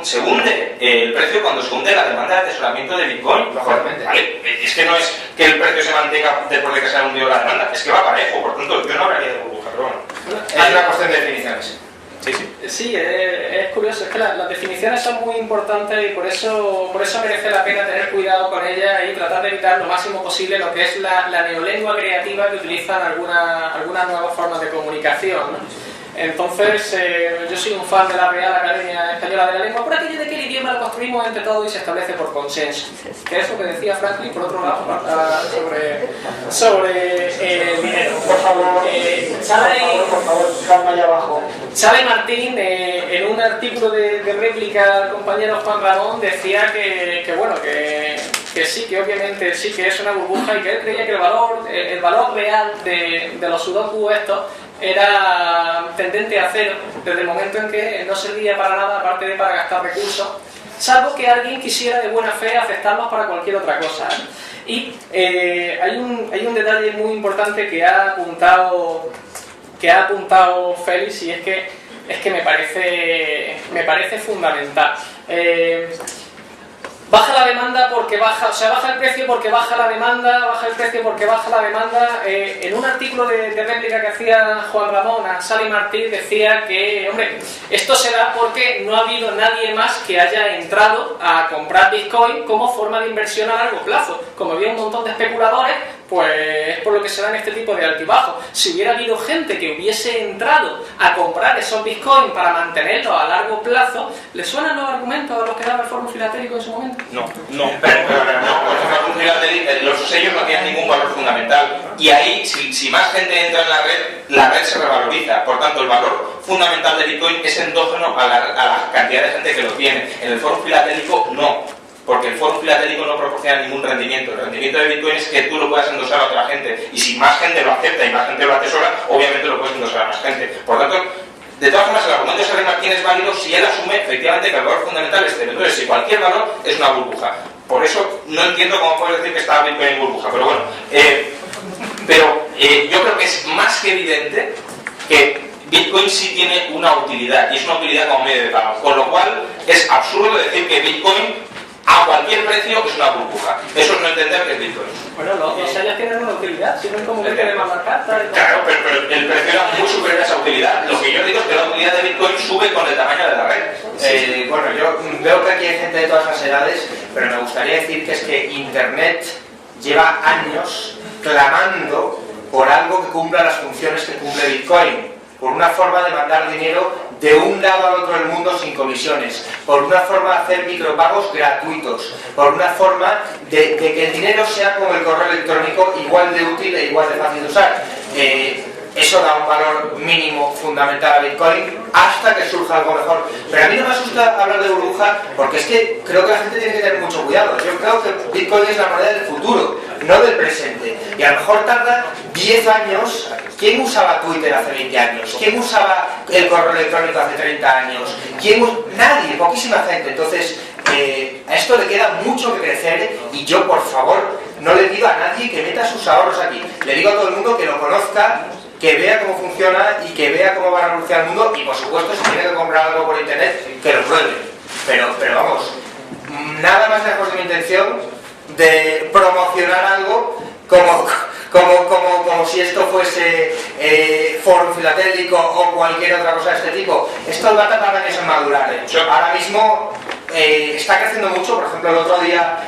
se hunde el precio cuando se hunde la demanda de atesoramiento de Bitcoin. Lógicamente. ¿Vale? Es que no es que el precio se mantenga después de que se haya hundido la demanda, es que va parejo, por tanto yo no hablaría de burbuja, pero bueno. Es una cuestión de definiciones. Sí, sí. Sí, es curioso, es que las definiciones son muy importantes y por eso merece la pena tener cuidado con ellas y tratar de evitar lo máximo posible lo que es la neolengua creativa que utilizan algunas nuevas formas de comunicación, ¿no? Entonces, yo soy un fan de la Real Academia Española de la Lengua por aquello de que el idioma lo construimos entre todos y se establece por consenso. Que es lo que decía Franklin, por otro lado, sobre el dinero. Por favor, calma allá abajo. Xavi Martín, en un artículo de réplica al compañero Juan Ramón, decía que sí, que obviamente sí que es una burbuja y que él creía que el valor real de los sudoku estos era tendente a cero desde el momento en que no servía para nada aparte de para gastar recursos, salvo que alguien quisiera de buena fe aceptarlos para cualquier otra cosa. Y hay un detalle muy importante que ha apuntado Félix, y es que me parece fundamental. Baja la demanda porque baja el precio porque baja la demanda, baja el precio porque baja la demanda. En un artículo de réplica que hacía Juan Ramón a Xavi Martín decía que, hombre, esto se da porque no ha habido nadie más que haya entrado a comprar Bitcoin como forma de inversión a largo plazo. Como había un montón de especuladores, pues es por lo que se dan este tipo de altibajos. Si hubiera habido gente que hubiese entrado a comprar esos Bitcoin para mantenerlos a largo plazo, ¿les suenan los argumentos a los que daba el Foro Filatélico en su momento? No, pero los sellos no tienen ningún valor fundamental y ahí, si más gente entra en la red se revaloriza. Por tanto, el valor fundamental de Bitcoin es endógeno a la cantidad de gente que lo tiene. En el Foro Filatélico no, porque el Foro Filatélico no proporciona ningún rendimiento. El rendimiento de Bitcoin es que tú lo puedas endosar a otra gente, y si más gente lo acepta y más gente lo atesora, obviamente lo puedes endosar a más gente. Por tanto, de todas formas, el argumento de Xavi Martín es válido si él asume efectivamente que el valor fundamental es cero. Entonces, si cualquier valor es una burbuja. Por eso no entiendo cómo puedes decir que está Bitcoin en burbuja, pero bueno. Yo creo que es más que evidente que Bitcoin sí tiene una utilidad, y es una utilidad como medio de pago. Con lo cual, es absurdo decir que Bitcoin a cualquier precio es una burbuja. Eso es no entender que es Bitcoin. Bueno, los sellos tienen una utilidad, si no es como que de mamar cartas. Claro, pero el precio era muy superior a esa utilidad. Lo que yo digo es que la utilidad de Bitcoin sube con el tamaño de la red. Bueno, yo veo que aquí hay gente de todas las edades, pero me gustaría decir que es que Internet lleva años clamando por algo que cumpla las funciones que cumple Bitcoin, por una forma de mandar dinero de un lado al otro del mundo sin comisiones, por una forma de hacer micropagos gratuitos, por una forma de que el dinero sea como el correo electrónico, igual de útil e igual de fácil de usar. Eso da un valor mínimo fundamental a Bitcoin hasta que surja algo mejor. Pero a mí no me asusta hablar de burbuja, porque es que creo que la gente tiene que tener mucho cuidado. Yo creo que Bitcoin es la moneda del futuro, no del presente. Y a lo mejor tarda 10 años. ¿Quién usaba Twitter hace 20 años? ¿Quién usaba el correo electrónico hace 30 años? Nadie, poquísima gente. Entonces, a esto le queda mucho que crecer, y yo, por favor, no le digo a nadie que meta sus ahorros aquí. Le digo a todo el mundo que lo conozca, que vea cómo funciona y que vea cómo va a revolucionar el mundo, y por supuesto, si tiene que comprar algo por internet, que lo pruebe. Pero vamos, nada más lejos de mi intención de promocionar algo como si esto fuese Foro Filatélico o cualquier otra cosa de este tipo. Esto va a tardar años en madurar. Ahora mismo está creciendo mucho. Por ejemplo, el otro día,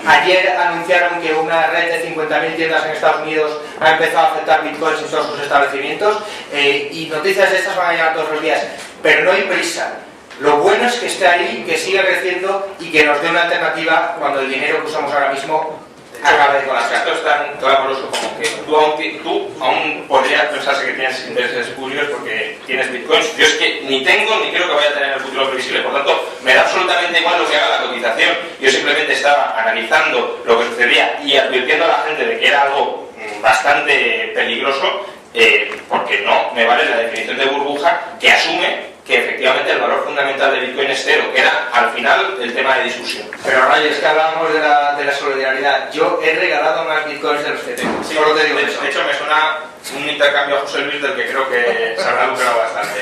ayer anunciaron que una red de 50.000 tiendas en Estados Unidos ha empezado a aceptar bitcoins en todos sus establecimientos, y noticias de estas van a llegar todos los días, pero no hay prisa. Lo bueno es que esté ahí, que siga creciendo y que nos dé una alternativa cuando el dinero que usamos ahora mismo acabe de colapsar. Esto es tan clamoroso como que tú aún podrías pensarse que tienes intereses espurios porque tienes bitcoins. Yo es que ni tengo ni creo que vaya a tener el futuro previsible, por tanto me da absolutamente igual lo que haga la cotización. Yo simplemente estaba analizando lo que sucedía y advirtiendo a la gente de que era algo bastante peligroso, porque no me vale la definición de burbuja que asume que efectivamente el valor fundamental de Bitcoin es cero, que era al final el tema de discusión. Pero Ray, es que hablábamos de la solidaridad. Yo he regalado más bitcoins de los que tengo. Sí, solo te digo eso. De hecho, me suena un intercambio a José Luis del que creo que se habrá lucrado bastante.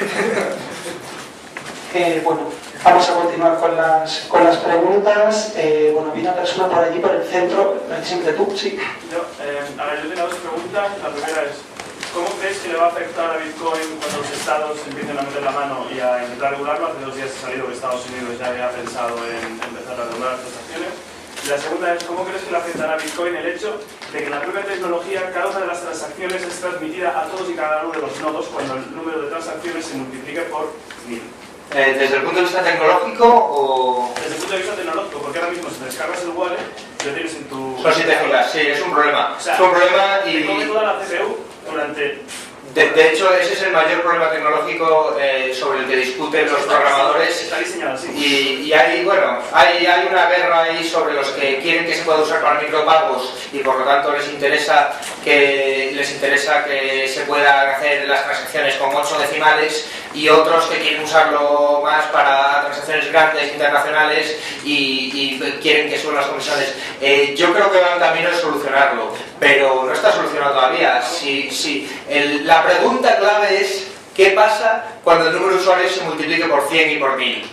Bueno, Vamos a continuar con las preguntas. Bueno, viene una persona por allí, por el centro, precisamente tú, sí. Yo tengo dos preguntas. La primera es, ¿cómo crees que le va a afectar a Bitcoin cuando los estados empiecen a meter la mano y a intentar regularlo? Hace 2 días ha salido que Estados Unidos ya había pensado en empezar a regular las transacciones. Y la segunda es, ¿cómo crees que le afectará a Bitcoin el hecho de que en la propia tecnología cada una de las transacciones es transmitida a todos y cada uno de los nodos cuando el número de transacciones se multiplique por 1000? ¿Desde el punto de vista tecnológico o...? Desde el punto de vista tecnológico, porque ahora mismo si te descargas el wallet, lo tienes en tu... Son 7 gigas, sí, es un problema. O sea, es un problema y... te come toda la CPU durante... De hecho, ese es el mayor problema tecnológico sobre el que discuten los programadores. Está diseñado así. Y hay, bueno, hay una guerra ahí sobre los que quieren que se pueda usar para micropagos y por lo tanto les interesa que se puedan hacer las transacciones con 8 decimales y otros que quieren usarlo más para transacciones grandes, internacionales y quieren que suban las comisiones. Yo creo que va en camino de solucionarlo, pero no está solucionado todavía. La pregunta clave es ¿qué pasa cuando el número de usuarios se multiplique por 100 y por 1000?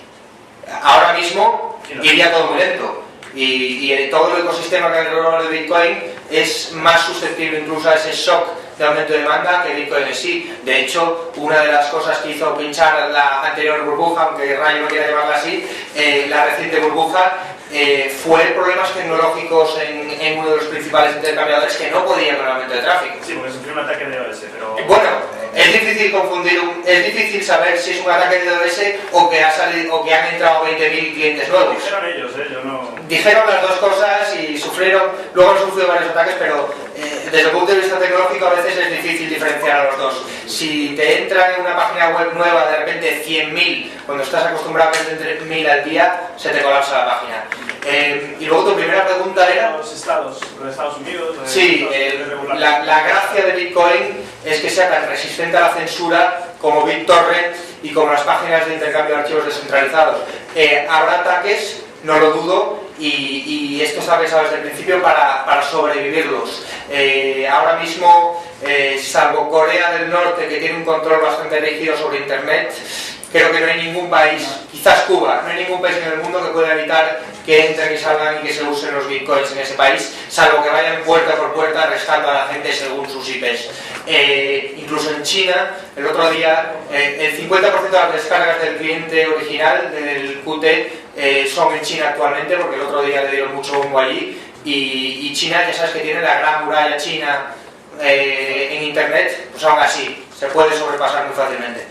Ahora mismo iría todo muy lento y todo el ecosistema que hay alrededor de Bitcoin es más susceptible incluso a ese shock de aumento de demanda que Bitcoin en sí. De hecho, una de las cosas que hizo pinchar la anterior burbuja, aunque Rayo no quiera llamarla así, la reciente burbuja, fue problemas tecnológicos en uno de los principales intercambiadores que no podían con el aumento de tráfico. Sí, porque sufrió un ataque de DOS, pero... Bueno, es difícil confundir, es difícil saber si es un ataque de DOS o que han entrado 20.000 clientes nuevos. Dijeron ellos, yo no... Dijeron las dos cosas y luego han sufrido varios ataques, pero desde el punto de vista tecnológico a veces es difícil diferenciar a los dos. Si te entra en una página web nueva de repente 100.000, cuando estás acostumbrado a ver entre 1.000 al día, se te colapsa la página. Y luego tu primera pregunta era... Los Estados Unidos... Sí, la gracia de Bitcoin es que sea tan resistente a la censura como BitTorrent y como las páginas de intercambio de archivos descentralizados. Habrá ataques, no lo dudo, y esto está pensado desde el principio para sobrevivirlos. Ahora mismo, salvo Corea del Norte, que tiene un control bastante rígido sobre Internet, creo que no hay ningún país, quizás Cuba, no hay ningún país en el mundo que pueda evitar que entren y salgan y que se usen los bitcoins en ese país, salvo que vayan puerta por puerta arrestando a la gente según sus IPs. Incluso en China, el otro día, el 50% de las descargas del cliente original, del Qt, son en China actualmente, porque el otro día le dieron mucho bombo allí, y China, ya sabes que tiene la gran muralla china en Internet, pues aún así, se puede sobrepasar muy fácilmente.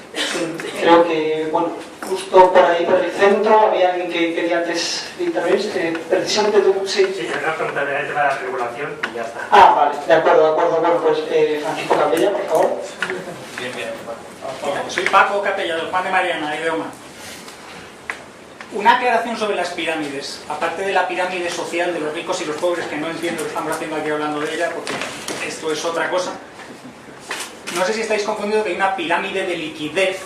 Creo que, bueno, justo por ahí, por el centro, había alguien que quería antes intervenir. Precisamente tú, sí. Sí, yo creo que el tema de la regulación y ya está. Ah, vale, de acuerdo. Bueno, pues Francisco Capella, por favor. Bien. Soy Paco Capella, del Juan de Mariana, de Idioma. Una aclaración sobre las pirámides, aparte de la pirámide social de los ricos y los pobres, que no entiendo que estamos haciendo aquí hablando de ella, porque esto es otra cosa. No sé si estáis confundidos que hay una pirámide de liquidez,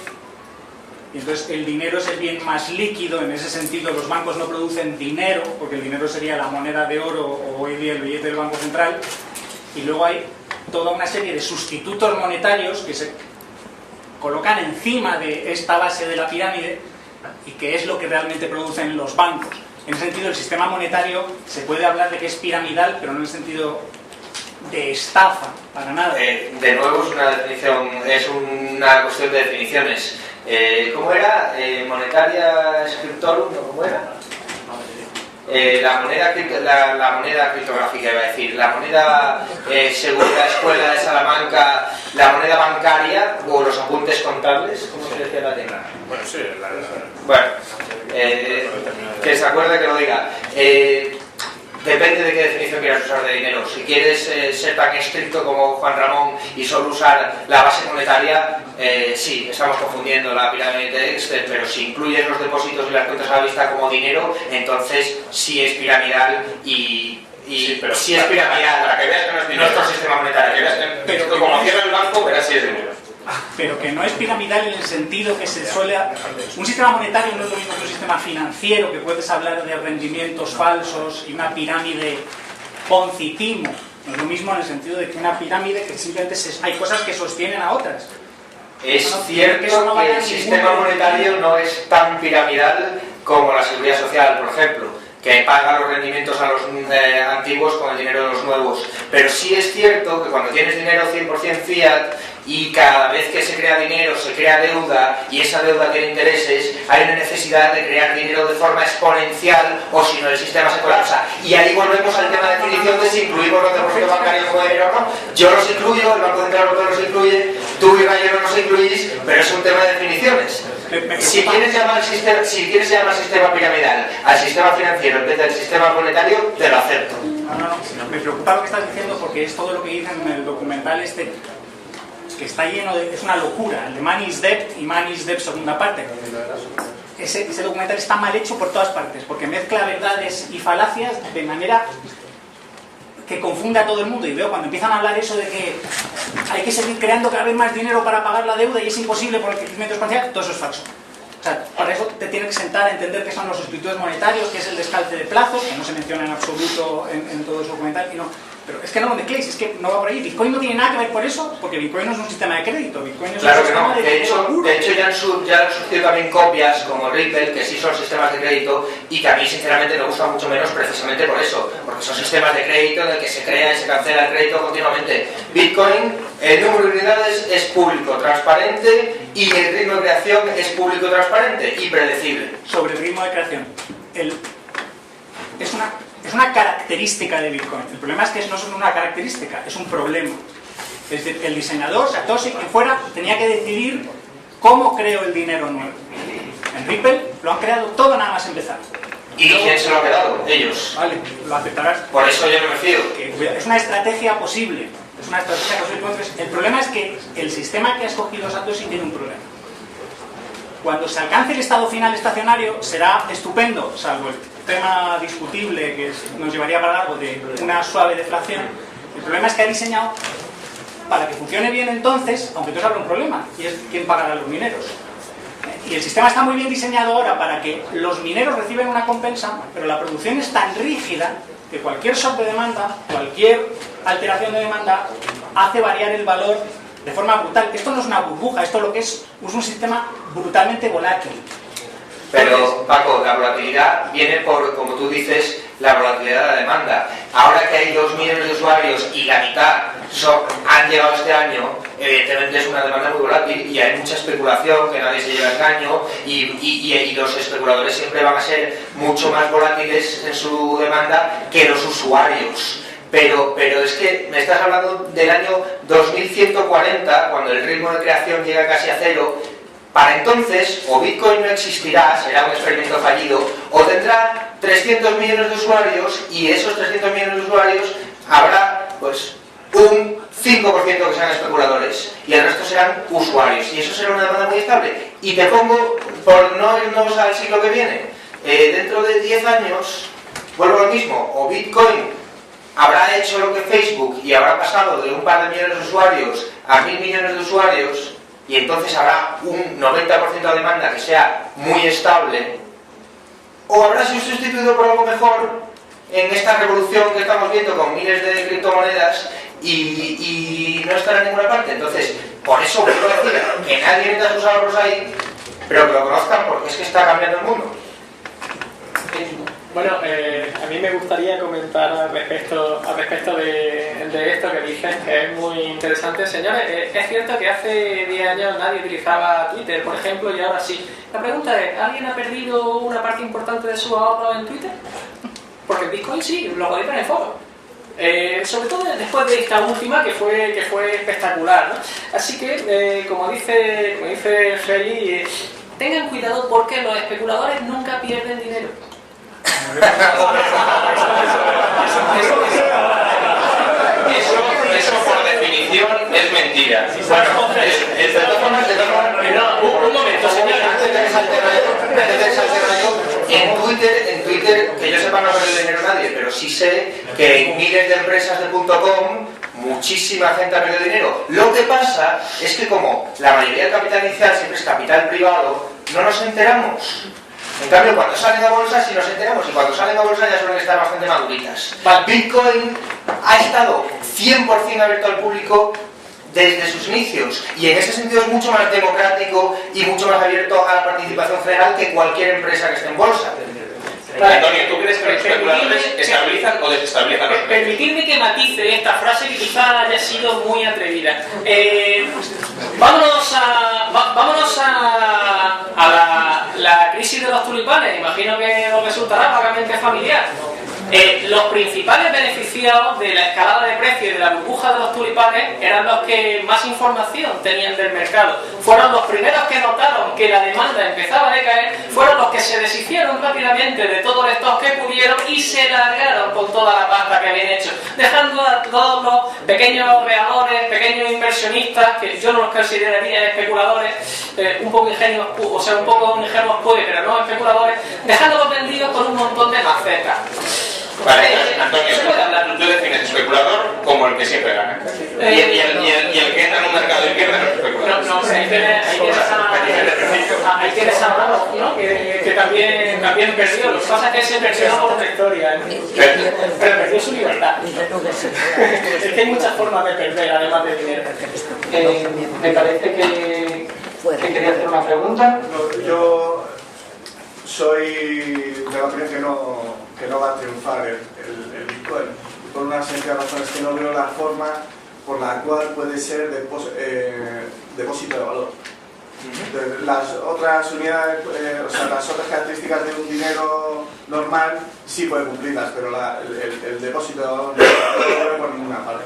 y entonces el dinero es el bien más líquido, en ese sentido los bancos no producen dinero, porque el dinero sería la moneda de oro o hoy día el billete del Banco Central, y luego hay toda una serie de sustitutos monetarios que se colocan encima de esta base de la pirámide y que es lo que realmente producen los bancos. En ese sentido el sistema monetario se puede hablar de que es piramidal, pero no en el sentido de estafa, para nada. De nuevo es una cuestión de definiciones. ¿Cómo era? Monetaria scriptorum, ¿cómo era? La moneda criptográfica, iba a decir, la moneda seguridad escuela de Salamanca, la moneda bancaria o los apuntes contables, ¿cómo se decía la tecla? Bueno, sí, Bueno, que se acuerde que lo diga. Depende de qué definición quieras usar de dinero. Si quieres ser tan estricto como Juan Ramón y solo usar la base monetaria, sí, estamos confundiendo la pirámide de Dexter, pero si incluyes los depósitos y las cuentas a la vista como dinero, entonces sí es piramidal Sí, pero sí es piramidal. Para que veas que no es dinero. Nuestro sistema monetario. Pero como cierra el banco, verás si es dinero. Pero que no es piramidal en el sentido que se suele... Un sistema monetario no es lo mismo que un sistema financiero, que puedes hablar de rendimientos falsos y una pirámide Ponzi-Timo. No es lo mismo en el sentido de que una pirámide que simplemente hay cosas que sostienen a otras. Es No, cierto eso no va a que el dar sistema ningún monetario no es tan piramidal como la seguridad social, por ejemplo, que paga los rendimientos a los antiguos con el dinero de los nuevos. Pero sí es cierto que cuando tienes dinero 100% fiat y cada vez que se crea dinero se crea deuda y esa deuda tiene intereses, hay una necesidad de crear dinero de forma exponencial o si no el sistema se colapsa. Y ahí volvemos al tema de definición de si incluimos los depósitos bancarios como dinero o no. Yo los incluyo, el Banco Central Europeo los incluye, tú y Rayero los incluís, pero es un tema de definiciones. Si quieres llamar al sistema piramidal, al sistema financiero en vez del sistema monetario, te lo acepto. No, me preocupa lo que estás diciendo porque es todo lo que dicen en el documental este, que está lleno de... es una locura, el de Money is Debt y Money is Debt segunda parte. Ese documental está mal hecho por todas partes, porque mezcla verdades y falacias de manera que confunde a todo el mundo. Y veo cuando empiezan a hablar eso de que hay que seguir creando cada vez más dinero para pagar la deuda y es imposible por el crecimiento exponencial, todo eso es falso. O sea, para eso te tienes que sentar a entender qué son los sustitutos monetarios, qué es el descalce de plazos, que no se menciona en absoluto en todo su documental, y no. Pero es que no lo mezcléis, es que no va por ahí. Bitcoin no tiene nada que ver con eso, porque Bitcoin no es un sistema de crédito, Bitcoin es Claro un que sistema no, de hecho ya han surgido también copias como Ripple, que sí son sistemas de crédito y que a mí sinceramente me gustan mucho menos precisamente por eso, porque son sistemas de crédito en el que se crea y se cancela el crédito continuamente. Bitcoin, el número de unidades es público, transparente y el ritmo de creación es público, transparente y predecible. Sobre el ritmo de creación. Es una característica de Bitcoin. El problema es que no es una característica, es un problema. Es decir, el diseñador, Satoshi, quien fuera, tenía que decidir cómo creo el dinero nuevo. En Ripple lo han creado todo nada más empezar. ¿Y quién se lo ha quedado? Ellos. Vale, lo aceptarás. Por eso yo me fío. Es una estrategia posible. Es una estrategia posible. El problema es que el sistema que ha escogido Satoshi tiene un problema. Cuando se alcance el estado final estacionario será estupendo, salvo el tema discutible que nos llevaría para largo de una suave deflación. El problema es que ha diseñado para que funcione bien entonces, aunque entonces habrá un problema, y es quién pagará los mineros. Y el sistema está muy bien diseñado ahora para que los mineros reciben una compensa, pero la producción es tan rígida que cualquier shock de demanda, cualquier alteración de demanda hace variar el valor de forma brutal. Esto no es una burbuja, esto lo que es un sistema brutalmente volátil. Pero, Paco, la volatilidad viene por, como tú dices, la volatilidad de la demanda. Ahora que hay 2 millones de usuarios y la mitad han llegado este año, evidentemente es una demanda muy volátil y hay mucha especulación, que nadie se lleva engaño y los especuladores siempre van a ser mucho más volátiles en su demanda que los usuarios. Pero es que me estás hablando del año 2140, cuando el ritmo de creación llega casi a cero. Para entonces, o Bitcoin no existirá, será un experimento fallido, o tendrá 300 millones de usuarios y esos 300 millones de usuarios habrá pues un 5% que sean especuladores y el resto serán usuarios y eso será una demanda muy estable. Y te pongo, por no irnos al siglo que viene, dentro de 10 años, vuelvo a lo mismo, o Bitcoin habrá hecho lo que Facebook y habrá pasado de un par de millones de usuarios a 1.000 millones de usuarios, y entonces habrá un 90% de demanda que sea muy estable, o habrá sido sustituido por algo mejor en esta revolución que estamos viendo con miles de criptomonedas y no estará en ninguna parte. Entonces, por eso vuelvo a decir que nadie meta sus ahorros ahí, pero que lo conozcan porque es que está cambiando el mundo. Bueno, a mí me gustaría comentar al respecto de esto que dices, que es muy interesante. Señores, es cierto que hace 10 años nadie utilizaba Twitter, por ejemplo, y ahora sí. La pregunta es, ¿alguien ha perdido una parte importante de su ahorro en Twitter? Porque el Bitcoin sí, lo podéis ver en foro. Sobre todo después de esta última que fue espectacular, ¿no? Así que, como dice Feli, tengan cuidado porque los especuladores nunca pierden dinero. Eso por definición es mentira. Un momento, señor. En Twitter, que yo sepa no pierde dinero nadie, pero sí sé que en miles de empresas de .com muchísima gente ha perdido dinero. Lo que pasa es que como la mayoría del capital inicial siempre es capital privado, no nos enteramos. En cambio, cuando salen a bolsa sí nos enteramos, y cuando salen a bolsa ya suelen estar bastante maduritas. Bitcoin ha estado 100% abierto al público desde sus inicios, y en ese sentido es mucho más democrático y mucho más abierto a la participación general que cualquier empresa que esté en bolsa. Antonio, ¿tú crees que los especuladores estabilizan o desestabilizan los precios? Permitidme que matice esta frase que quizá haya sido muy atrevida. Vámonos a la crisis de los tulipanes. Imagino que os resultará vagamente familiar. Los principales beneficiados de la escalada de precios y de la burbuja de los tulipanes eran los que más información tenían del mercado. Fueron los primeros que notaron que la demanda empezaba a decaer, fueron los que se deshicieron rápidamente de todo el stock que pudieron y se largaron con toda la pasta que habían hecho, dejando a todos los pequeños operadores, pequeños inversionistas, que yo no los consideraría especuladores, un poco ingenuos puede, pero no especuladores, dejándolos vendidos con un montón de macetas. Vale, Antonio, tú defines especulador como el que siempre gana. Y el que entra en un mercado y pierde no es especulador. No, ahí tienes a Bravo, ¿no? Que también perdió. Lo que pasa es que se perdió por otra historia, pero perdió su libertad. Es que hay muchas formas de perder, además de dinero. Me parece que quería hacer una pregunta. Yo soy de la opinión que no va a triunfar el Bitcoin, por una sencilla razón, es que no veo la forma por la cual puede ser depósito de valor. Las otras unidades, las otras características de un dinero normal sí puede cumplirlas, pero el depósito de valor no lo veo por ninguna parte.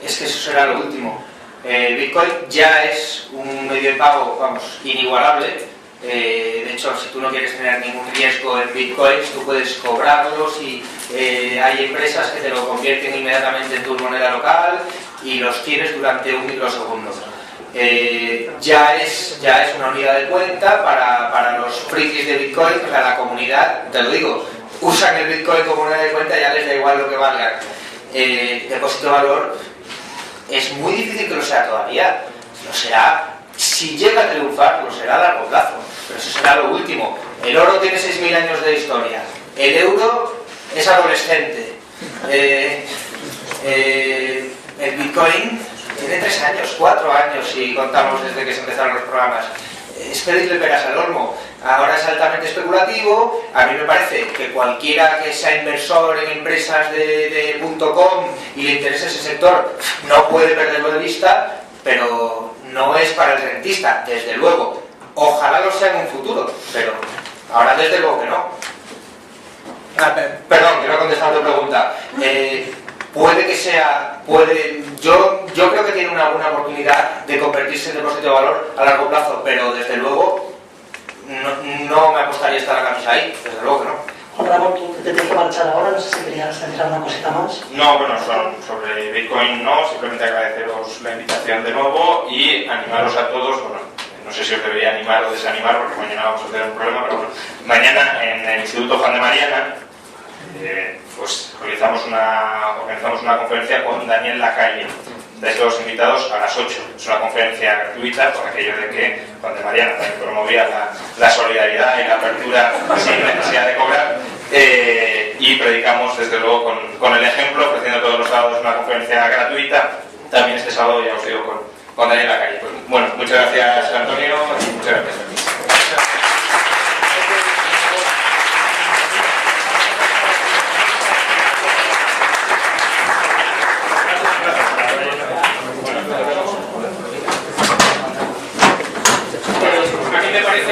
Es que eso será lo último. Bitcoin ya es un medio de pago, vamos, inigualable. De hecho, si tú no quieres tener ningún riesgo en bitcoins, tú puedes cobrarlos y hay empresas que te lo convierten inmediatamente en tu moneda local y los tienes durante un microsegundo. Ya es una unidad de cuenta para los frikis de bitcoin, o sea, la comunidad, te lo digo, usan el bitcoin como unidad de cuenta, ya les da igual lo que valgan. Depósito de valor es muy difícil que lo sea todavía. Lo será. Si llega a triunfar, lo será a largo plazo, pero eso será lo último. El oro tiene 6.000 años de historia, el euro es adolescente, el Bitcoin tiene 3 años, 4 años si contamos desde que se empezaron los programas. Es pedirle peras al olmo. Ahora es altamente especulativo. A mí me parece que cualquiera que sea inversor en empresas de .com y le interese ese sector no puede perderlo de vista, pero no es para el rentista, desde luego. Ojalá lo sea en un futuro, pero ahora desde luego que no. Perdón, que no he contestado tu pregunta. Puede que sea, yo creo que tiene una buena oportunidad de convertirse en depósito de valor a largo plazo, pero desde luego no me gustaría estar la camisa ahí, desde luego que no. Juan Ramón, tú te tienes que marchar ahora, no sé si querías decir alguna cosita más. No, bueno, sobre Bitcoin no, simplemente agradeceros la invitación de nuevo y animaros a todos, bueno, no sé si os debería animar o desanimar porque mañana vamos a tener un problema, pero bueno, mañana en el Instituto Juan de Mariana pues organizamos una conferencia con Daniel Lacalle. Estáis todos invitados a las 8. Es una conferencia gratuita por aquello de que Juan de Mariana también promovía la solidaridad y la apertura sin necesidad de cobrar. Y predicamos desde luego con el ejemplo, ofreciendo todos los sábados una conferencia gratuita. También este sábado, ya os digo, con Daniel Lacalle. Pues, bueno, muchas gracias Antonio y muchas gracias a ti.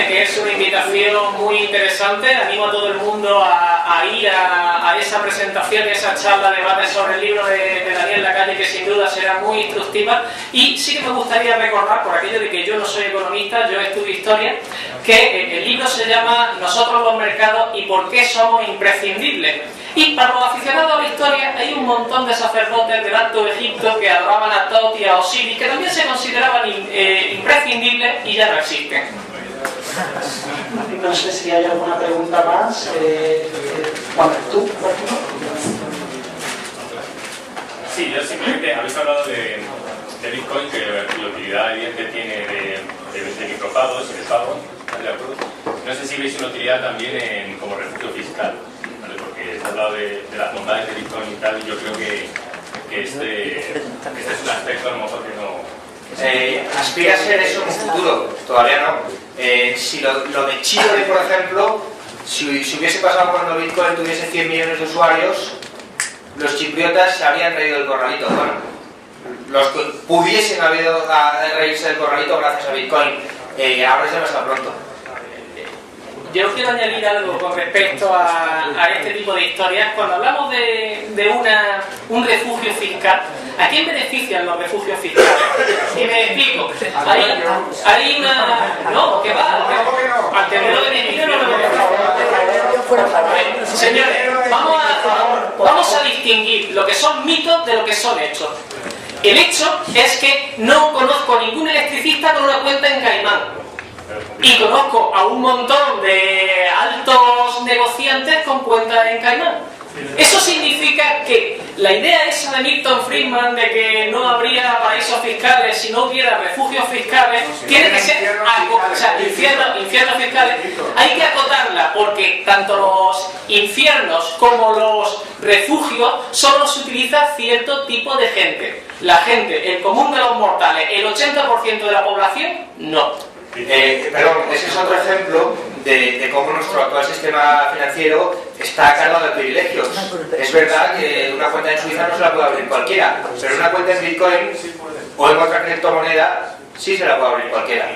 Es una invitación muy interesante. Animo a todo el mundo a ir a esa presentación, a esa charla, debate sobre el libro de Daniel Lacalle, que sin duda será muy instructiva. Y sí que me gustaría recordar, por aquello de que yo no soy economista, yo estudio historia, que el libro se llama Nosotros los mercados y por qué somos imprescindibles. Y para los aficionados a la historia hay un montón de sacerdotes del Alto Egipto que adoraban a Tot y a Osiris, que también se consideraban imprescindibles y ya no existen. No sé si hay alguna pregunta más. Juan, ¿tú? Sí, yo simplemente habéis hablado de Bitcoin, que la utilidad evidente tiene de micropagos y de pagos, ¿de acuerdo? No sé si veis una utilidad también como refugio fiscal, ¿vale? Porque se ha hablado de las bondades de Bitcoin y tal, y yo creo que que este es un aspecto a lo mejor que no... aspira a ser eso en un futuro, todavía no. Si lo de Chile, por ejemplo, si hubiese pasado cuando Bitcoin tuviese 100 millones de usuarios, los chipriotas se habrían reído del corralito. Bueno, los que pudiesen haber reírse del corralito gracias a Bitcoin, ahora es demasiado pronto. Yo quiero añadir algo con respecto a este tipo de historias. Cuando hablamos de un refugio fiscal, ¿a quién benefician los refugios fiscales? Y me explico. Hay una... No, que va. Al tener beneficio no lo beneficia. Señores, vamos a distinguir lo que son mitos de lo que son hechos. El hecho es que no conozco ningún electricista con una cuenta en Caimán. Y conozco a un montón de altos negociantes con cuentas en Caimán. Eso significa que la idea esa de Milton Friedman de que no habría paraísos fiscales si no hubiera refugios fiscales tiene que ser infiernos fiscales. Hay que acotarla porque tanto los infiernos como los refugios solo se utiliza cierto tipo de gente. La gente, el común de los mortales, el 80% de la población, no. Perdón, ese es otro ejemplo de cómo nuestro actual sistema financiero está cargado de privilegios. Es verdad que una cuenta en Suiza no se la puede abrir cualquiera, pero una cuenta en Bitcoin o en otra criptomoneda sí se la puede abrir cualquiera.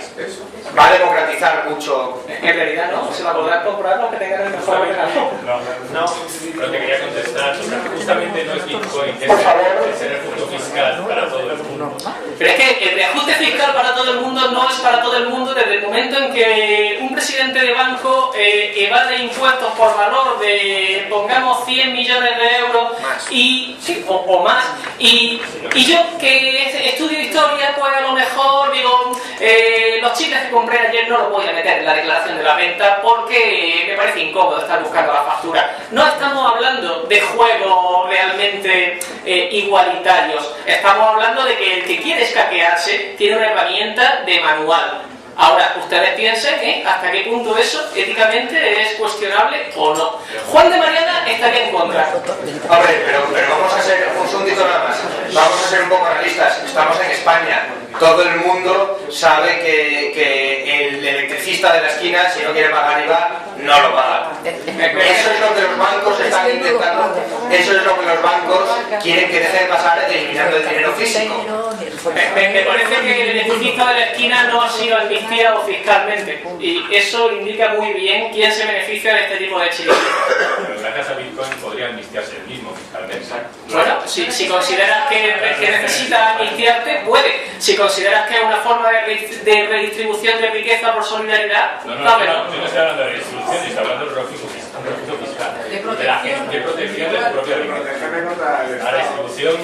Va a democratizar mucho. En realidad no, se la podrán comprar los que tengan el mejor ordenador. No, pero te quería contestar, justamente no es Bitcoin, es el refugio fiscal para todo el mundo. Pero es que el reajuste fiscal para todo el mundo no es para todo el mundo desde el momento en que un presidente de banco evade impuestos por valor de, pongamos, 100 millones de euros y, sí, o más. Y yo que estudio historia, pues a lo mejor digo, los chicles que compré ayer no los voy a meter en la declaración de la venta porque me parece incómodo estar buscando la factura. No estamos hablando de juegos realmente igualitarios. Estamos hablando de que el que quiere escaquearse tiene una herramienta de manual. Ahora, ustedes piensen hasta qué punto eso éticamente es cuestionable o no. Juan de Mariana estaría en contra. Hombre, pero vamos a ser un segundito nada más. Vamos a ser un poco realistas. Estamos en España. Todo el mundo sabe que el electricista de la esquina, si no quiere pagar IVA, no lo paga. Eso es lo que los bancos están intentando. Eso es lo que los bancos quieren que deje de pasar eliminando el dinero físico. Me parece que el electricista de la esquina no ha sido amnistiado fiscalmente. Y eso indica muy bien quién se beneficia de este tipo de chilenos. Pero la casa Bitcoin podría amnistiarse el mismo fiscalmente. Bueno, si consideras que necesita amnistiarte, puede. Si consideras que es una forma de redistribución de riqueza por solidaridad, yo no estoy hablando de redistribución, estoy hablando de refugio fiscal. De la gente, de protección de su propia riqueza. La redistribución.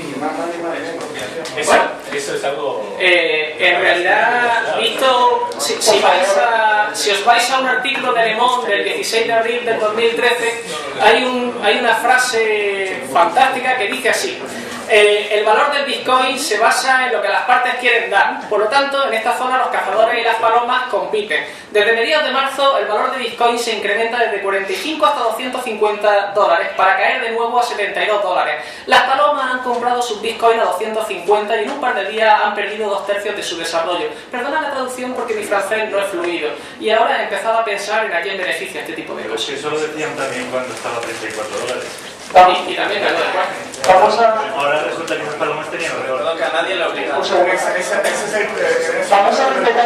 Eso es algo. En realidad, visto, si os vais a un artículo de Le Monde del 16 de abril del 2013, hay una frase fantástica que dice así: el valor del Bitcoin se basa en lo que las partes quieren dar. Por lo tanto, en esta zona los cazadores y las palomas compiten. Desde mediados de marzo, el valor de Bitcoin se incrementa desde 45 hasta $250 para caer de nuevo a $72. Las palomas han comprado sus Bitcoin a 250 y en un par de días han perdido 2/3 de su desarrollo. Perdona la traducción porque mi francés no es fluido. Y ahora he empezado a pensar en a quién beneficia este tipo de cosas. Eso lo decían también cuando estaba a $34. Y también ganó de cuarto. Vamos a... Ahora resulta que las palomas tenían peor. Perdón, que a nadie le obliga. Vamos a respetar,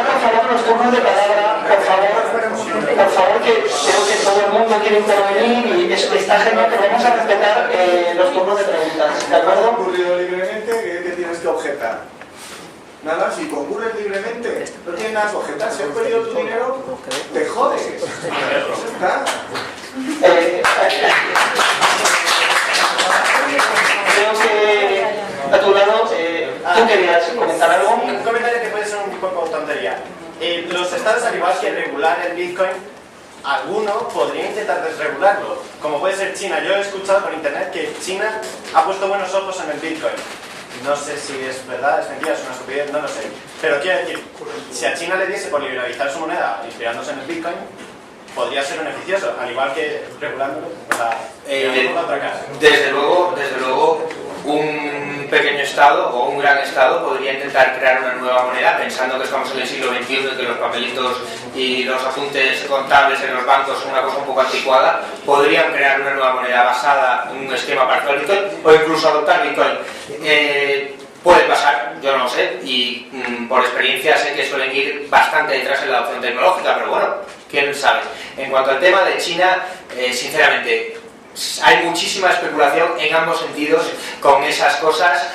por favor, los turnos de palabra. Por favor, que creo que todo el mundo quiere intervenir y está genial, pero vamos a respetar los turnos de preguntas. ¿De acuerdo? Ha ocurrido libremente, ¿qué tienes que objetar? Nada, si concurres libremente, no tienes nada que objetar. Si has perdido tu dinero, te jodes. ¿Está? Creo que a tu lado, ¿tú querías comentar algo? Un comentario que puede ser un poco tontería. Los estados, al igual que regular el Bitcoin, alguno podría intentar desregularlo. Como puede ser China. Yo he escuchado por internet que China ha puesto buenos ojos en el Bitcoin. No sé si es verdad, es mentira, es una estupidez, no lo sé. Pero quiero decir, si a China le diese por liberalizar su moneda inspirándose en el Bitcoin, podría ser beneficioso, al igual que regulándolo. O sea, otra casa. Desde luego, un pequeño estado o un gran estado podría intentar crear una nueva moneda, pensando que estamos en el siglo XXI y que los papelitos y los apuntes contables en los bancos son una cosa un poco anticuada. Podrían crear una nueva moneda basada en un esquema parecido al Bitcoin o incluso adoptar Bitcoin. Puede pasar, yo no lo sé, y por experiencia sé que suelen ir bastante detrás en la adopción tecnológica, pero bueno, quién sabe. En cuanto al tema de China, sinceramente, hay muchísima especulación en ambos sentidos con esas cosas.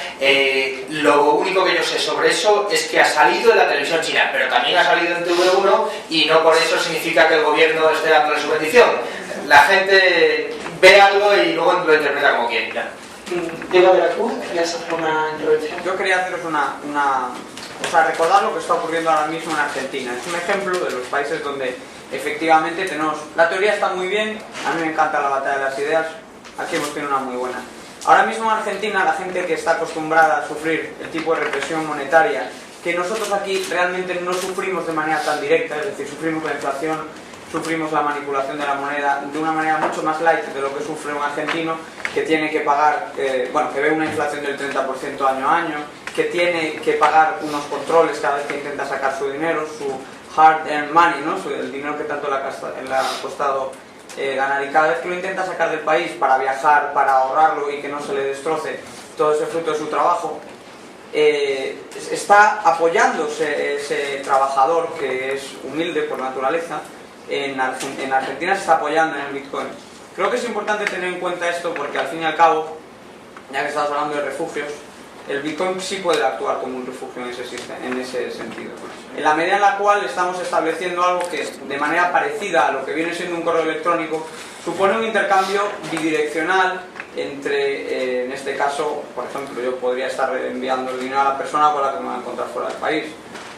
Lo único que yo sé sobre eso es que ha salido en la televisión china, pero también ha salido en TV1 y no por eso significa que el gobierno esté dándole su bendición. La gente ve algo y luego lo interpreta como quiera. Diego Veracruz, ¿querías hacer una intervención? Yo quería haceros recordar lo que está ocurriendo ahora mismo en Argentina. Es un ejemplo de los países donde efectivamente tenemos... La teoría está muy bien, a mí me encanta la batalla de las ideas, aquí hemos tenido una muy buena. Ahora mismo en Argentina, la gente que está acostumbrada a sufrir el tipo de represión monetaria, que nosotros aquí realmente no sufrimos de manera tan directa, es decir, sufrimos la inflación, sufrimos la manipulación de la moneda de una manera mucho más light de lo que sufre un argentino, que tiene que pagar, que ve una inflación del 30% año a año, que tiene que pagar unos controles cada vez que intenta sacar su dinero, su hard-earned money, ¿no? El dinero que tanto le ha costado ganar, y cada vez que lo intenta sacar del país para viajar, para ahorrarlo y que no se le destroce todo ese fruto de su trabajo, está apoyándose ese trabajador que es humilde por naturaleza. En Argentina se está apoyando en el Bitcoin. Creo que es importante tener en cuenta esto porque al fin y al cabo, ya que estamos hablando de refugios, el Bitcoin sí puede actuar como un refugio en ese sentido. En la medida en la cual estamos estableciendo algo que de manera parecida a lo que viene siendo un correo electrónico, supone un intercambio bidireccional entre, en este caso, por ejemplo, yo podría estar enviando el dinero a la persona con la que me voy a encontrar fuera del país,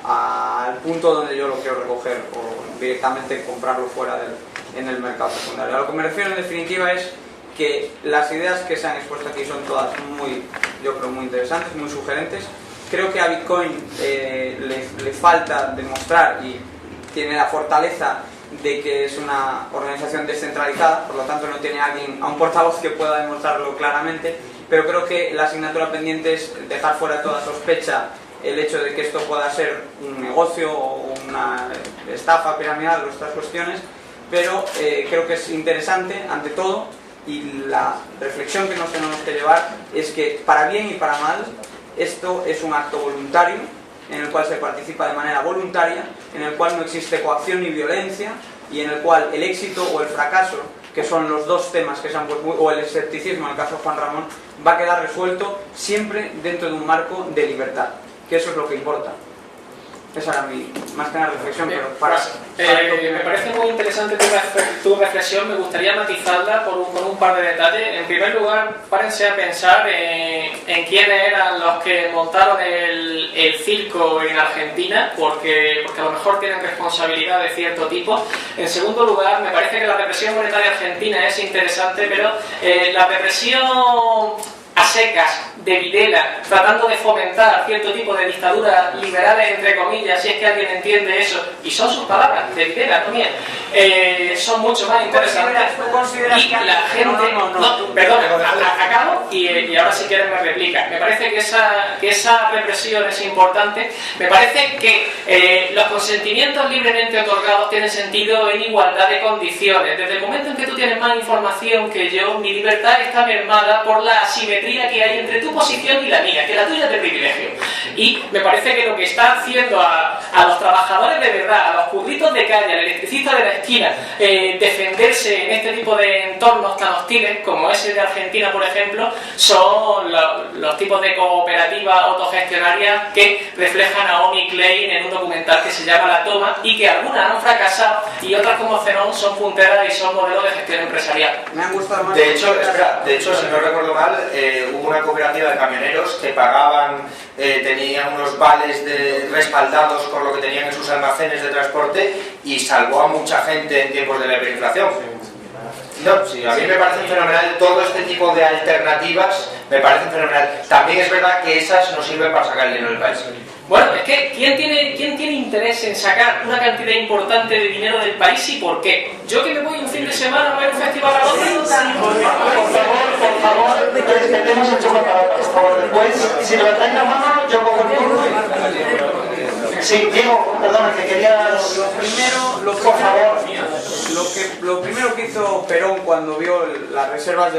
al punto donde yo lo quiero recoger o directamente comprarlo fuera en el mercado secundario. A lo que me refiero en definitiva es que las ideas que se han expuesto aquí son todas yo creo muy interesantes, muy sugerentes. Creo que a Bitcoin le falta demostrar y tiene la fortaleza de que es una organización descentralizada, por lo tanto no tiene a un portavoz que pueda demostrarlo claramente, pero creo que la asignatura pendiente es dejar fuera toda sospecha el hecho de que esto pueda ser un negocio o una estafa piramidal o estas cuestiones, pero creo que es interesante ante todo, y la reflexión que nos tenemos que llevar es que para bien y para mal esto es un acto voluntario en el cual se participa de manera voluntaria, en el cual no existe coacción ni violencia y en el cual el éxito o el fracaso, que son los dos temas que se han puesto, o el escepticismo en el caso de Juan Ramón, va a quedar resuelto siempre dentro de un marco de libertad, que eso es lo que importa. Esa era mi más que una reflexión, pero me parece muy interesante tu reflexión. Me gustaría matizarla con un par de detalles. En primer lugar, párense a pensar en quiénes eran los que montaron el circo en Argentina, porque a lo mejor tienen responsabilidad de cierto tipo. En segundo lugar, me parece que la represión monetaria argentina es interesante, pero la represión a secas de Videla, tratando de fomentar cierto tipo de dictaduras liberales, entre comillas, si es que alguien entiende eso, y son sus palabras, de Videla, no mías, son mucho más interesantes. Y la gente... Perdón, acabo y ahora si quieres me replica. Me parece que esa represión es importante. Me parece que los consentimientos libremente otorgados tienen sentido en igualdad de condiciones. Desde el momento en que tú tienes más información que yo, mi libertad está mermada por la asimetría que hay entre tu posición y la mía, que la tuya es de privilegio. Y me parece que lo que está haciendo a los trabajadores de verdad, a los curritos de calle, al electricista de la esquina, defenderse en este tipo de entornos tan hostiles como ese de Argentina, por ejemplo, son los tipos de cooperativas autogestionarias que reflejan a Omi Klein en un documental que se llama La Toma, y que algunas han fracasado y otras como Zenón son punteras y son modelos de gestión empresarial. Me han gustado más. De hecho, si no recuerdo mal, hubo una cooperativa de camioneros que pagaban, tenían unos vales respaldados por lo que tenían en sus almacenes de transporte, y salvó a mucha gente en tiempos de la hiperinflación. No, sí, a mí me parece fenomenal todo este tipo de alternativas, me parecen fenomenal. También es verdad que esas no sirven para sacar el dinero del país. Bueno, es que ¿quién tiene interés en sacar una cantidad importante de dinero del país y por qué? ¿Yo que me voy un fin de semana a ver un festival a Londres? Por favor, tenemos el turno para por favor. Pues, si levantáis la mano, yo cojo el turno. Sí, Diego, perdona, que querías... Por favor. Lo primero que hizo Perón cuando vio las reservas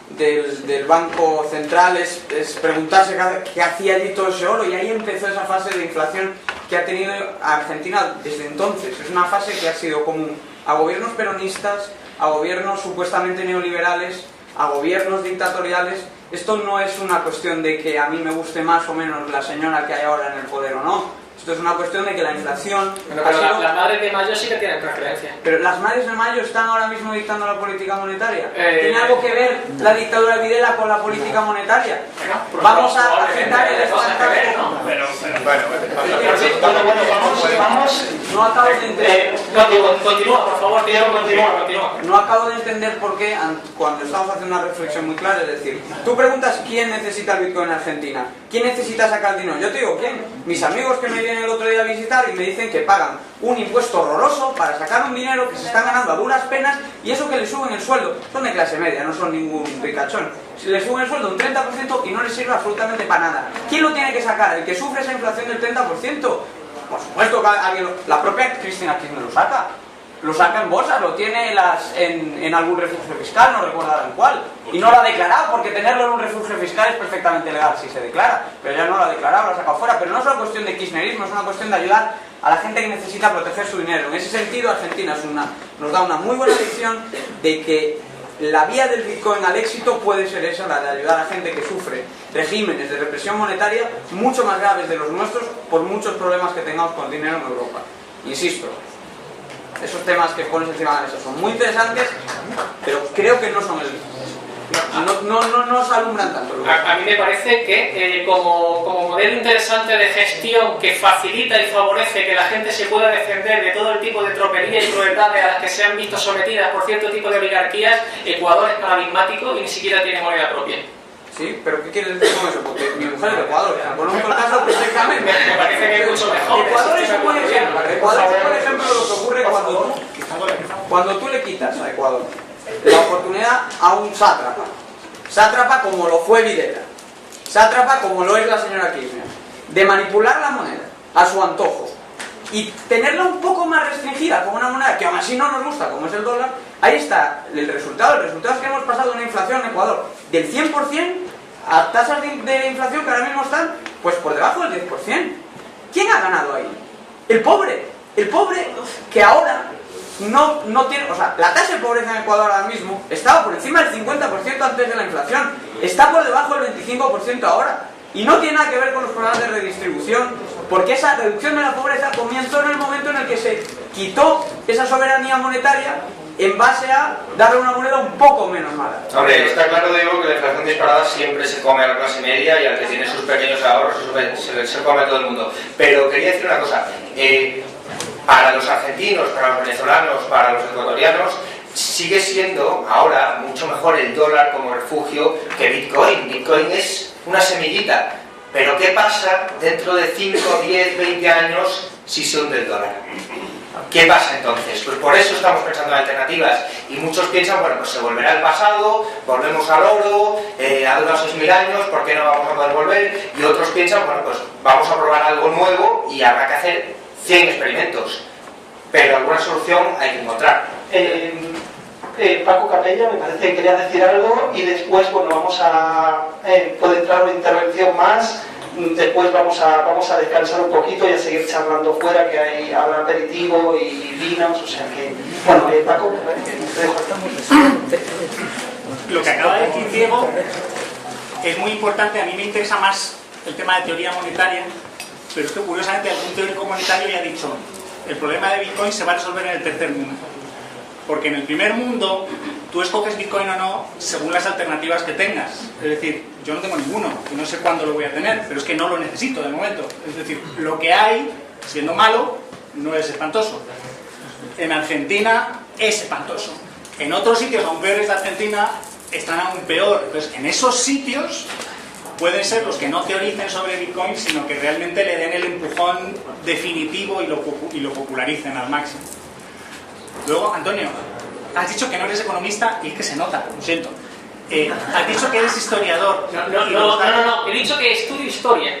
del Banco Central es preguntarse qué hacía allí todo ese oro, y ahí empezó esa fase de inflación que ha tenido Argentina desde entonces. Es una fase que ha sido común a gobiernos peronistas, a gobiernos supuestamente neoliberales, a gobiernos dictatoriales. Esto no es una cuestión de que a mí me guste más o menos la señora que hay ahora en el poder o no. Esto es una cuestión de que la inflación... Bueno, pero las madres de mayo sí que tienen preferencia. Pero las madres de mayo están ahora mismo dictando la política monetaria. ¿Tiene algo que ver la dictadura de Videla con la política monetaria? Vamos a agitar el ¿no? Bueno, vamos. No acabo de entender. Continúa, por favor, Diego, continúa. No acabo de entender por qué, cuando estamos haciendo una reflexión muy clara, es decir, tú preguntas quién necesita el Bitcoin en Argentina, quién necesita sacar el dinero. Yo te digo, ¿quién? Mis amigos que me vienen el otro día a visitar y me dicen que pagan un impuesto horroroso para sacar un dinero que se están ganando a duras penas, y eso que le suben el sueldo. Son de clase media, no son ningún ricachón. Le suben el sueldo un 30% y no les sirve absolutamente para nada. ¿Quién lo tiene que sacar? ¿El que sufre esa inflación del 30%? Por supuesto que alguien la propia Cristina Kirchner lo saca. Lo saca en bolsa, lo tiene en algún refugio fiscal, no recuerdo ahora en cuál. Y no lo ha declarado, porque tenerlo en un refugio fiscal es perfectamente legal si se declara. Pero ya no lo ha declarado, lo ha sacado fuera. Pero no es una cuestión de kirchnerismo, es una cuestión de ayudar a la gente que necesita proteger su dinero. En ese sentido, Argentina nos da una muy buena lección de que la vía del Bitcoin al éxito puede ser esa, la de ayudar a gente que sufre regímenes de represión monetaria mucho más graves de los nuestros por muchos problemas que tengamos con el dinero en Europa. Insisto, esos temas que pones encima de la mesa son muy interesantes, pero creo que no son no nos alumbran tanto. A mí me parece que como modelo interesante de gestión que facilita y favorece que la gente se pueda defender de todo el tipo de tropelías y crueldades a las que se han visto sometidas por cierto tipo de oligarquías, Ecuador es paradigmático y ni siquiera tiene moneda propia. Sí, pero ¿qué quieres decir con eso? Porque mi mujer es de Ecuador, conozco el caso perfectamente. Me parece que es mucho mejor. Ecuador es un buen ejemplo. Ecuador es, por ejemplo, lo que ocurre cuando tú le quitas a Ecuador la oportunidad a un sátrapa. Sátrapa como lo fue Videla. Sátrapa como lo es la señora Kirchner. De manipular la moneda a su antojo y tenerla un poco más restringida como una moneda que aún así no nos gusta, como es el dólar. Ahí está el resultado. El resultado es que hemos pasado una inflación en Ecuador del 100% a tasas de inflación que ahora mismo están pues por debajo del 10%. ¿Quién ha ganado ahí? El pobre. El pobre que ahora no tiene... O sea, la tasa de pobreza en Ecuador ahora mismo estaba por encima del 50% antes de la inflación. Está por debajo del 25% ahora. Y no tiene nada que ver con los programas de redistribución, porque esa reducción de la pobreza comenzó en el momento en el que se quitó esa soberanía monetaria en base a darle una moneda un poco menos mala. Hombre, está claro, digo, que la inflación disparada siempre se come a la clase media y al que tiene sus pequeños ahorros se come a todo el mundo. Pero quería decir una cosa, para los argentinos, para los venezolanos, para los ecuatorianos, sigue siendo ahora mucho mejor el dólar como refugio que Bitcoin. Bitcoin es una semillita. Pero ¿qué pasa dentro de 5, 10, 20 años si se hunde el dólar? ¿Qué pasa entonces? Pues por eso estamos pensando en alternativas. Y muchos piensan, bueno, pues se volverá al pasado, volvemos al oro, a unos 6.000 años, ¿por qué no vamos a poder volver? Y otros piensan, bueno, pues vamos a probar algo nuevo y habrá que hacer 100 experimentos. Pero alguna solución hay que encontrar. Paco Capella, me parece que querías decir algo y después, bueno, vamos a... puede entrar una intervención más, después vamos a descansar un poquito y a seguir charlando fuera, que hay habrá aperitivo y vinos, o sea que... Bueno, Paco, te dejo. Lo que acaba de decir Diego es muy importante. A mí me interesa más el tema de teoría monetaria, pero es que curiosamente algún teórico monetario ya ha dicho el problema de Bitcoin se va a resolver en el tercer mundo. Porque en el primer mundo, tú escoges Bitcoin o no según las alternativas que tengas. Es decir, yo no tengo ninguno y no sé cuándo lo voy a tener, pero es que no lo necesito de momento. Es decir, lo que hay, siendo malo, no es espantoso. En Argentina es espantoso. En otros sitios, aún peores de Argentina, están aún peor. Entonces, en esos sitios pueden ser los que no teoricen sobre Bitcoin, sino que realmente le den el empujón definitivo y lo popularicen al máximo. Luego, Antonio, has dicho que no eres economista y es que se nota, lo siento. Has dicho que eres historiador. No, he dicho que estudio historia.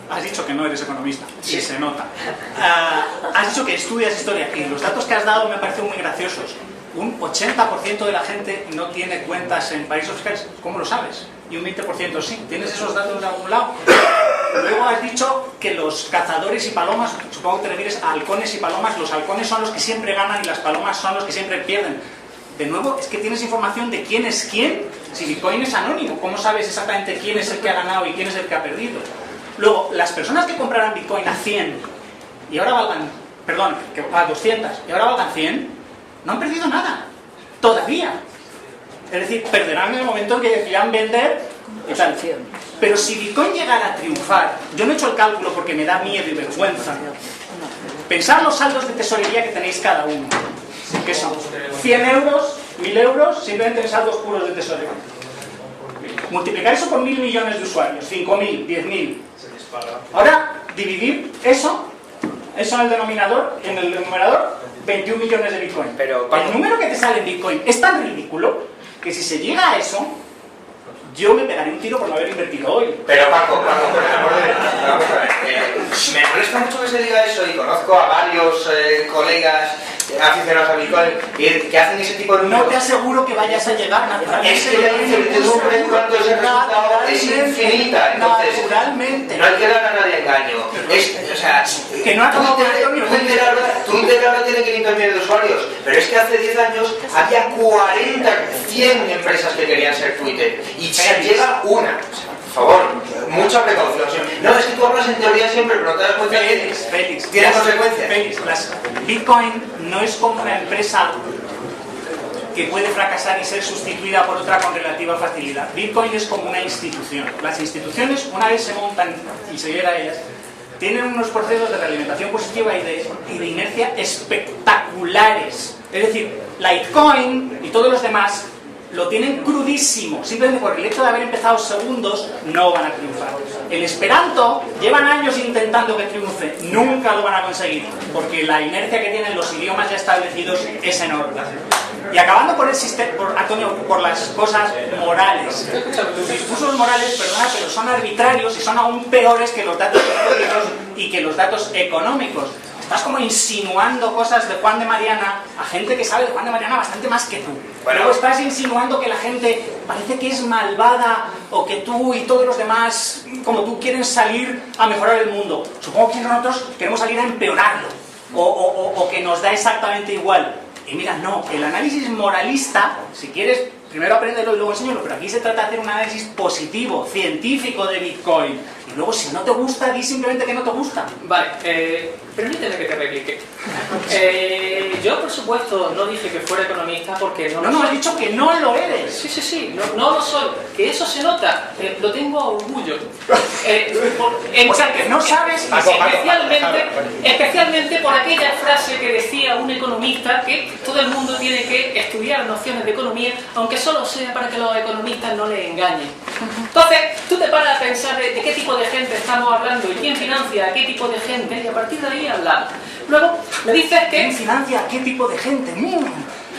Has dicho que no eres economista, sí se nota. Has dicho que estudias historia y los datos que has dado me parecen muy graciosos. Un 80% de la gente no tiene cuentas en paraísos fiscales. ¿Cómo lo sabes? Y un 20% sí. ¿Tienes esos datos de algún lado? Luego has dicho que los cazadores y palomas, supongo que te refieres a halcones y palomas, los halcones son los que siempre ganan y las palomas son los que siempre pierden. De nuevo, es que tienes información de quién es quién. Si Bitcoin es anónimo, ¿cómo sabes exactamente quién es el que ha ganado y quién es el que ha perdido? Luego, las personas que compraran Bitcoin a 100 y ahora valgan, perdón, a 200 y ahora valgan 100, no han perdido nada. Todavía. Es decir, perderán en el momento en que decidan vender y tal. Pero si Bitcoin llegara a triunfar, yo no he hecho el cálculo porque me da miedo y vergüenza. Pensad los saldos de tesorería que tenéis cada uno. ¿Qué son? 100 euros, 1000 euros, simplemente en saldos puros de tesorería. Multiplicar eso por 1000 millones de usuarios, 5000, 10000. Ahora, dividir eso en el denominador, en el numerador, 21 millones de Bitcoin. Pero, el número que te sale en Bitcoin es tan ridículo que si se llega a eso, yo me pegaré un tiro por no haber invertido hoy. Pero Paco, por amor de Dios, me molesta mucho que se diga eso y conozco a varios colegas aficionados a Bitcoin que hacen ese tipo de números. No te aseguro que vayas a llegar naturalmente. Es que la incertidumbre en cuanto a ese resultado es infinita. Entonces, naturalmente. No hay que dar a nadie engaño. O sea, que no ha tomado Twitter ahora tiene 500 millones de usuarios, pero es que hace 10 años había 100 empresas que querían ser Twitter y se llega una. Por favor, mucha precaución. No, es que tú hablas en teoría siempre, pero no te das cuenta que tiene consecuencias. Bitcoin no es como una empresa que puede fracasar y ser sustituida por otra con relativa facilidad. Bitcoin es como una institución. Las instituciones, una vez se montan y se llega a ellas, tienen unos procesos de realimentación positiva y de inercia espectaculares. Es decir, Litecoin y todos los demás lo tienen crudísimo. Simplemente por el hecho de haber empezado segundos, no van a triunfar. El Esperanto llevan años intentando que triunfe, nunca lo van a conseguir, porque la inercia que tienen los idiomas ya establecidos es enorme. Y acabando por el sistema, Antonio, por las cosas morales. Los discursos morales, perdona, pero son arbitrarios y son aún peores que los datos económicos y que los datos económicos. Estás como insinuando cosas de Juan de Mariana a gente que sabe de Juan de Mariana bastante más que tú. Bueno. Luego estás insinuando que la gente parece que es malvada o que tú y todos los demás, como tú, quieren salir a mejorar el mundo. Supongo que nosotros queremos salir a empeorarlo o que nos da exactamente igual. Y mira, no, el análisis moralista, si quieres, primero apréndelo y luego enséñalo, pero aquí se trata de hacer un análisis positivo, científico de Bitcoin. Y luego, si no te gusta, di simplemente que no te gusta. Vale, permíteme que te replique. Yo, por supuesto, no dije que fuera economista porque no lo soy. No, has dicho que no lo eres. Sí, no lo soy. Que eso se nota, lo tengo a orgullo. O sea, que no sabes... Especialmente por aquella frase que decía un economista que todo el mundo tiene que estudiar nociones de economía, aunque solo sea para que los economistas no les engañen. Entonces, tú te paras a pensar de qué tipo de gente estamos hablando y quién financia a qué tipo de gente, y a partir de ahí hablamos. Luego, me dices que... ¿Quién financia a qué tipo de gente?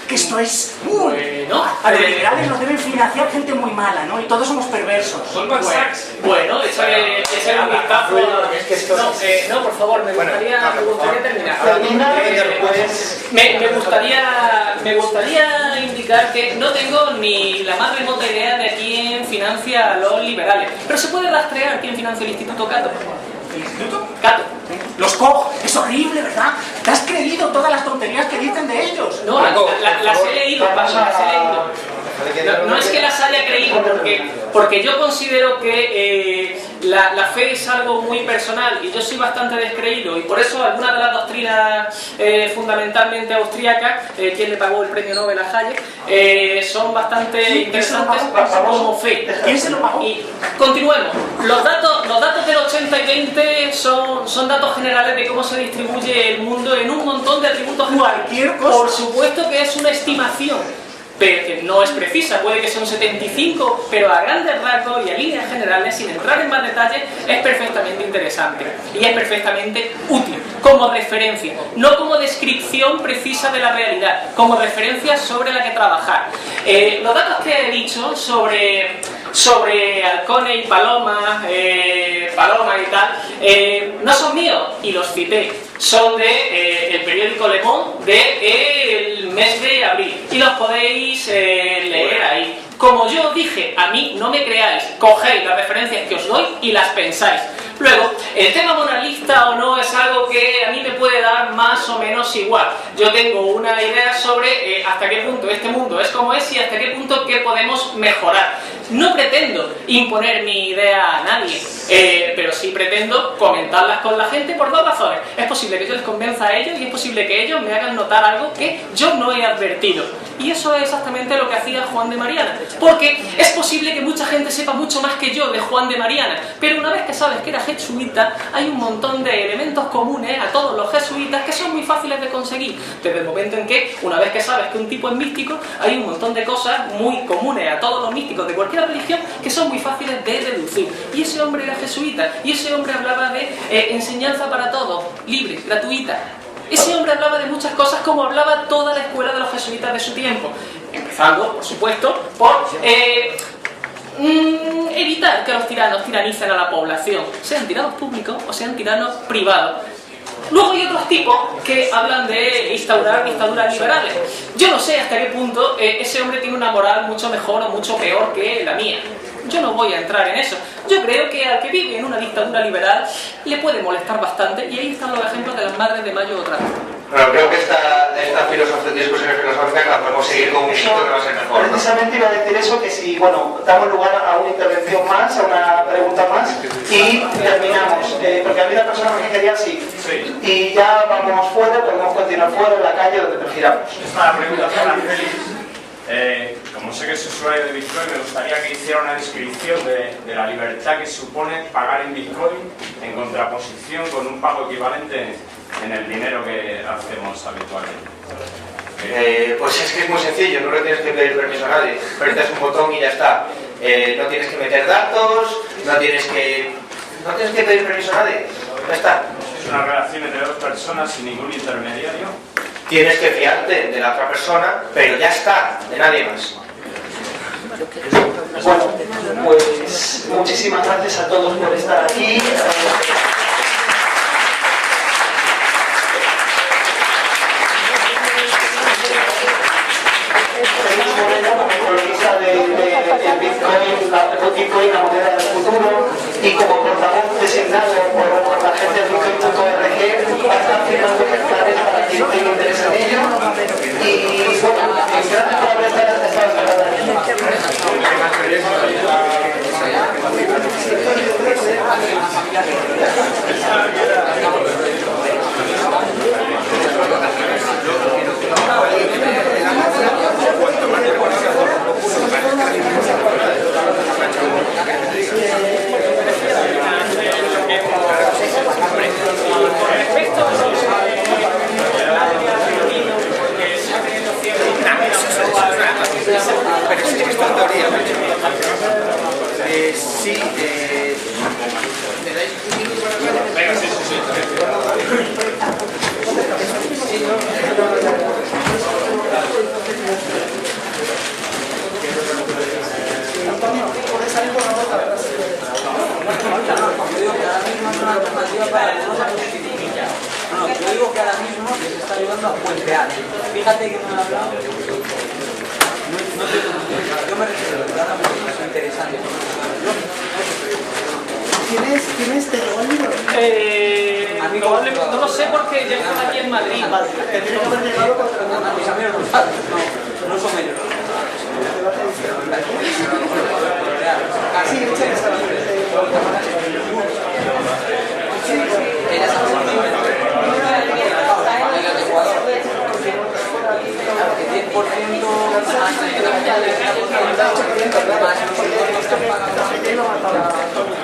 Que esto es... Bueno, a los liberales nos deben financiar gente muy mala, ¿no? Y todos somos perversos. Bueno, echarle un vistazo. No, por favor, me gustaría terminar. Me gustaría indicar que no tengo ni la más remota idea de quién financia a los liberales. Pero se puede rastrear quién financia el Instituto Cato. ¿El Instituto? Cato. Los Koch, es horrible, ¿verdad? ¿Te has creído todas las tonterías que dicen de ellos? No, las he leído, las he leído. No es que las haya creído, porque yo considero que la fe es algo muy personal y yo soy bastante descreído, y por eso algunas de las doctrinas fundamentalmente austríacas, quien le pagó el premio Nobel a Hayek, son bastante interesantes como fe. ¿Quién se lo pagó? Y continuemos. Los datos del 80 y 20 son datos generales de cómo se distribuye el mundo en un montón de atributos. Cualquier cosa. Por supuesto que es una estimación. pero que no es precisa, puede que sea un 75, pero a grandes rasgos y a líneas generales, sin entrar en más detalles, es perfectamente interesante y es perfectamente útil como referencia, no como descripción precisa de la realidad, como referencia sobre la que trabajar. Los datos que he dicho sobre halcones y palomas y tal, no son míos, y los cité, son de el periódico Le Monde del mes de abril, y los podéis leer ahí. Como yo dije, a mí no me creáis, cogéis las referencias que os doy y las pensáis. Luego, el tema moralista o no es algo que a mí me puede dar más o menos igual. Yo tengo una idea sobre hasta qué punto este mundo es como es y hasta qué punto qué podemos mejorar. No pretendo imponer mi idea a nadie, pero sí pretendo comentarlas con la gente por dos razones. Es posible que yo les convenza a ellos y es posible que ellos me hagan notar algo que yo no he advertido. Y eso es exactamente lo que hacía Juan de Mariana. Porque es posible que mucha gente sepa mucho más que yo de Juan de Mariana, pero una vez que sabes que era jesuita, hay un montón de elementos comunes a todos los jesuitas que son muy fáciles de conseguir. Desde el momento en que, una vez que sabes que un tipo es místico, hay un montón de cosas muy comunes a todos los místicos de cualquier religión que son muy fáciles de deducir. Y ese hombre era jesuita, y ese hombre hablaba de enseñanza para todos, libre, gratuita. Ese hombre hablaba de muchas cosas como hablaba toda la escuela de los jesuitas de su tiempo, empezando, por supuesto, por evitar que los tiranos tiranicen a la población, sean tiranos públicos o sean tiranos privados. Luego hay otros tipos que hablan de instaurar dictaduras liberales. Yo no sé hasta qué punto ese hombre tiene una moral mucho mejor o mucho peor que la mía. Yo no voy a entrar en eso. Yo creo que al que vive en una dictadura liberal le puede molestar bastante, y ahí están los ejemplos de las Madres de Mayo otra vez. Bueno, creo que esta discusión filosófica la podemos seguir con un hito que va a ser mejor, ¿no? Precisamente iba a decir eso, que si, bueno, damos lugar a una intervención más, a una pregunta más, y terminamos, porque había una persona que quería sí. Y ya vamos fuera, podemos continuar fuera, en la calle, donde prefiramos. Esta pregunta para Félix. Como sé que es usuario de Bitcoin, me gustaría que hiciera una descripción de la libertad que supone pagar en Bitcoin en contraposición con un pago equivalente en el dinero que hacemos habitualmente. Pues es que es muy sencillo, no le tienes que pedir permiso a nadie, apretas un botón y ya está. No tienes que meter datos, no tienes que pedir permiso a nadie, ya está. Es una relación entre dos personas sin ningún intermediario. Tienes que fiarte de la otra persona, pero ya está, de nadie más. Bueno, pues muchísimas gracias a todos por estar aquí. Bitcoin, la moneda del futuro, y como portavoz designado por la gente de Bitcoin.org va a estar firmando ejemplares para quien tenga interés en ello. Y bueno, gracias por haber estado Pero sí, esto en teoría. Sí, ¿me dais un minuto para hablar? Venga, sí. Antonio, ¿puedes salir por la puerta? Yo digo que ahora mismo es una alternativa para algunos a los chiringuillas. No, yo digo que ahora mismo les está ayudando a puentear. Fíjate que me han hablado. Yo me refiero a que ahora mismo es interesante. ¿Tienes te llegó el libro? Probablemente, no lo sé porque ya están aquí en Madrid. Vale, tendría que haber llegado cuando Mis amigos no son ellos. Sí, que está El 10% más